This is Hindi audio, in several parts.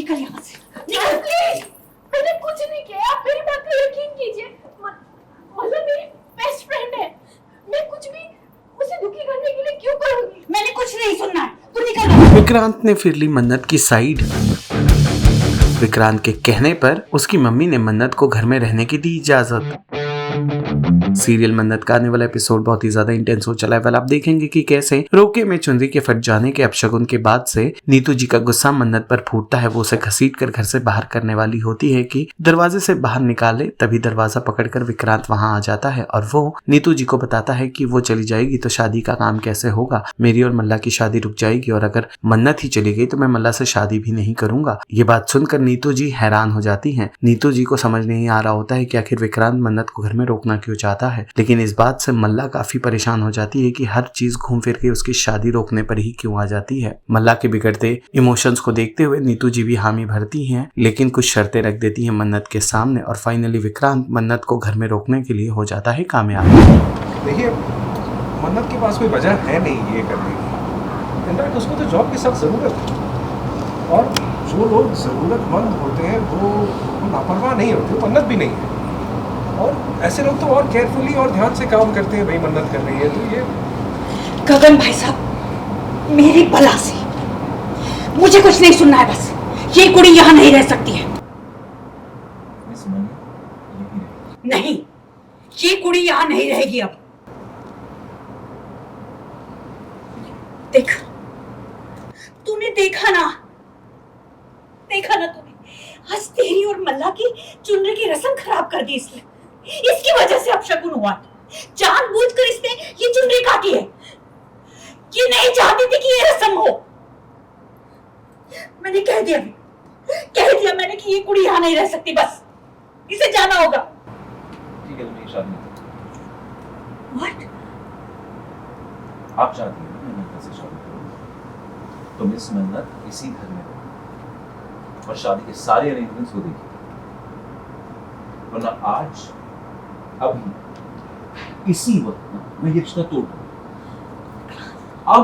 निकल यहाँ से, निकल प्लीज। मैंने कुछ नहीं किया, आप मेरी बात पे यकीन कीजिए। मतलब मेरी बेस्ट फ्रेंड है, मैं कुछ भी उसे दुखी करने के लिए क्यों करूंगी? मैंने कुछ नहीं सुनना है, तू निकल। विक्रांत ने फिर ली मन्नत की साइड। विक्रांत के कहने पर उसकी मम्मी ने मन्नत को घर में रहने की दी इजाजत। सीरियल मन्नत का आने वाला एपिसोड बहुत ही ज्यादा इंटेंस हो चला है। वाल आप देखेंगे कि कैसे रोके में चुनरी के फट जाने के अपशगुन के बाद से नीतू जी का गुस्सा मन्नत पर फूटता है। वो उसे घसीट कर घर से बाहर करने वाली होती है कि दरवाजे से बाहर निकाले, तभी दरवाजा पकड़कर विक्रांत वहां आ जाता है और वो नीतू जी को बताता है कि वो चली जाएगी तो शादी का काम कैसे होगा, मेरी और मल्ला की शादी रुक जाएगी और अगर मन्नत ही चली गई तो मैं मल्ला से शादी भी नहीं करूंगा। ये बात सुनकर नीतू जी हैरान हो जाती है। नीतू जी को समझ नहीं आ रहा होता है कि आखिर विक्रांत मन्नत को घर में रोकना क्यों चाहता है, लेकिन इस बात से मल्ला काफी परेशान हो जाती है कि हर चीज घूम फिर के उसकी शादी रोकने पर ही क्यों आ जाती है। मल्ला के बिगड़ते इमोशंस को देखते हुए नीतू जी भी हामी भरती हैं, लेकिन कुछ शर्तें रख देती हैं मन्नत के सामने और फाइनली विक्रांत मन्नत को घर में रोकने के लिए हो जाता है कामयाब। देखिए, मन्नत के पास कोई वजह है नहीं ये करने की। इनफैक्ट उसको तो जॉब की सख्त ज़रूरत है और जो लोग ज़रूरतमंद होते हैं वो लापरवाह नहीं होते, वो मन्नत भी नहीं है। और ऐसे लोग तो और केयरफुली और ध्यान से काम करते हैं। भाई मन्नत कर रही है तो ये गगन भाई साहब, मेरी बला से मुझे कुछ नहीं सुनना है, बस ये कुड़ी यहाँ नहीं रह सकती है। नहीं, ये कुड़ी यहाँ नहीं रहेगी अब। देख, तूने देखा ना तूने आज तेरी और मल्ला की चुनरी की रस्म खराब कर दी इसने। इसकी वजह से अपशगुन हुआ। जानबूझकर इसने ये चुनरी काटी है। ये नहीं चाहती थी कि ये रस्म हो। मैंने कह दिया मैंने कि ये कुड़ी यहाँ नहीं रह सकती, बस इसे जाना होगा। ठीक है, तो मेरी शादी What? आप चाहती हैं मैं मन्नत से शादी करूं तो मिस मन्नत इसी घर में रहे और शादी के सारे अरेंजमेंट्स वो देखिए, वरना आज अभी इसी वक्त मैं ये रिश्ता तोड़ दूंगा। अब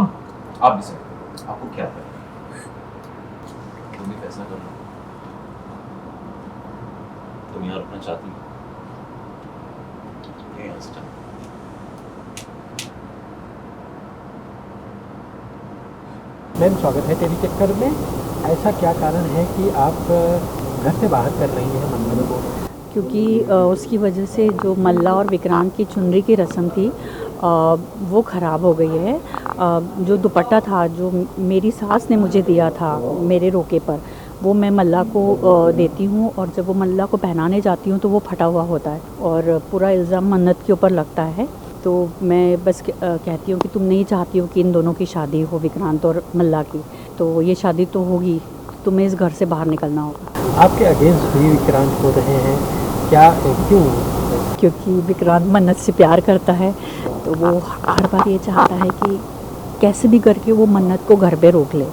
आप डिसाइड करो आपको क्या करना है। तुम भी फैसला कर लो। तुम यहाँ रुकना चाहती हो? यहाँ से जाओ। मैम, स्वागत है तेरी चक्कर में। ऐसा क्या कारण है कि आप घर से बाहर कर रही हैं मन्नत को? क्योंकि उसकी वजह से जो मल्ला और विक्रांत की चुनरी की रस्म थी वो ख़राब हो गई है। जो दुपट्टा था जो मेरी सास ने मुझे दिया था मेरे रोके पर, वो मैं मल्ला को देती हूँ और जब वो मल्ला को पहनाने जाती हूँ तो वो फटा हुआ होता है और पूरा इल्ज़ाम मन्नत के ऊपर लगता है। तो मैं बस कहती हूँ कि तुम नहीं चाहती हो कि इन दोनों की शादी हो, विक्रांत और मल्ला की, तो ये शादी तो होगी, तुम्हें इस घर से बाहर निकलना होगा। आपके अगेंस्ट भी विक्रांत हो रहे हैं क्या? क्यों? क्योंकि विक्रांत मन्नत से प्यार करता है तो वो हर बार ये चाहता है कि कैसे भी करके वो मन्नत को घर पे रोक ले,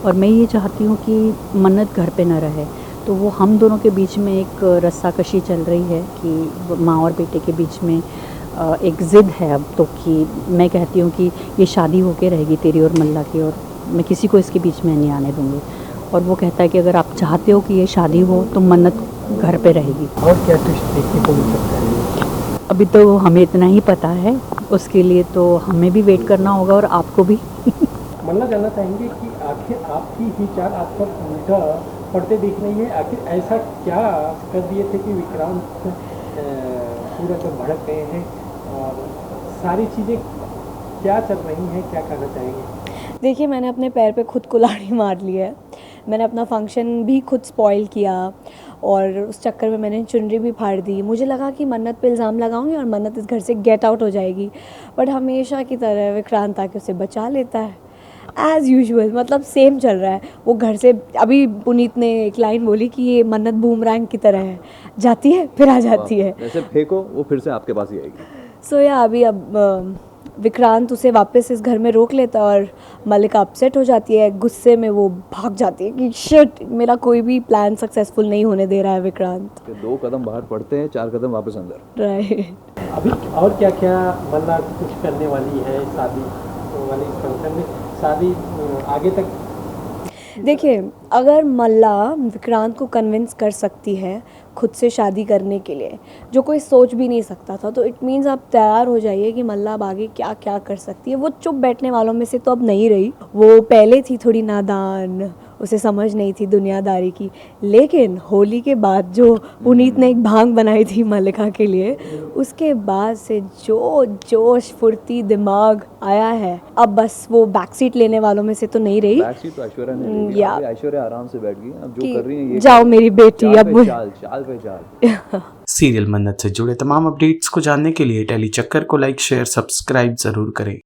और मैं ये चाहती हूँ कि मन्नत घर पे न रहे। तो वो हम दोनों के बीच में एक रस्साकशी चल रही है कि माँ और बेटे के बीच में एक ज़िद है अब तो, कि मैं कहती हूँ कि ये शादी होके रहेगी तेरी और मल्ला की, और मैं किसी को इसके बीच में नहीं आने दूँगी। और वो कहता है कि अगर आप चाहते हो कि ये शादी हो तो मन्नत घर पे रहेगी। और क्या ट्विस्ट देखने को मिल सकता है? अभी तो हमें इतना ही पता है, उसके लिए तो हमें भी वेट करना होगा और आपको भी। मल्ला जानना चाहेंगे कि आखिर आपकी ही चाल आप पर उल्टा पड़ते दिख रही है। आखिर ऐसा क्या कर दिए थे कि विक्रांत पूरा तो भड़क गए हैं और सारी चीज़ें क्या चल रही हैं, क्या कहना चाहेंगे? देखिए, मैंने अपने पैर पे खुद कुल्हाड़ी मार ली है। मैंने अपना फंक्शन भी खुद स्पॉइल किया और उस चक्कर में मैंने चुनरी भी फाड़ दी। मुझे लगा कि मन्नत पे इल्ज़ाम लगाऊंगी और मन्नत इस घर से गेट आउट हो जाएगी, बट हमेशा की तरह विक्रांत आके उसे बचा लेता है एज़ यूजुअल। मतलब सेम चल रहा है। वो घर से, अभी पुनीत ने एक लाइन बोली कि ये मन्नत बूमरैंग की तरह है, जाती है फिर आ जाती है, जैसे फेंको वो फिर से आपके पास ही आएगी। सो या अभी अब विक्रांत उसे वापस इस घर में रोक लेता और मल्लिका अपसेट हो जाती है। गुस्से में वो भाग जाती है कि शिट, मेरा कोई भी प्लान सक्सेसफुल नहीं होने दे रहा है विक्रांत। 2 कदम बाहर पड़ते हैं, 4 कदम वापस अंदर। राइट। अभी और क्या क्या मल्ला कुछ करने वाली है शादी वाले फंक्शन में? शादी आगे तक देखिए, अगर मल्ला विक्रांत को कन्विंस कर सकती है खुद से शादी करने के लिए, जो कोई सोच भी नहीं सकता था, तो इट मीन्स आप तैयार हो जाइए कि मल्ला अब आगे क्या क्या कर सकती है। वो चुप बैठने वालों में से तो अब नहीं रही, वो पहले थी थोड़ी नादान, उसे समझ नहीं थी दुनियादारी की, लेकिन होली के बाद जो पुनीत ने एक भांग बनाई थी मल्लिका के लिए, उसके बाद से जो जोश फुर्ती दिमाग आया है, अब बस वो बैक सीट लेने वालों में से तो नहीं रही। बैक सीट तो ऐश्वर्या ने ले ली। या अभी ऐश्वर्या आराम से बैठ गई, अब जो कि कर रही है ये जाओ मेरी बेटी, चाल अब पे चाल, चाल पे चाल। सीरियल मन्नत से जुड़े तमाम अपडेट्स को जानने के लिए टेली चक्कर को लाइक शेयर सब्सक्राइब जरूर करें।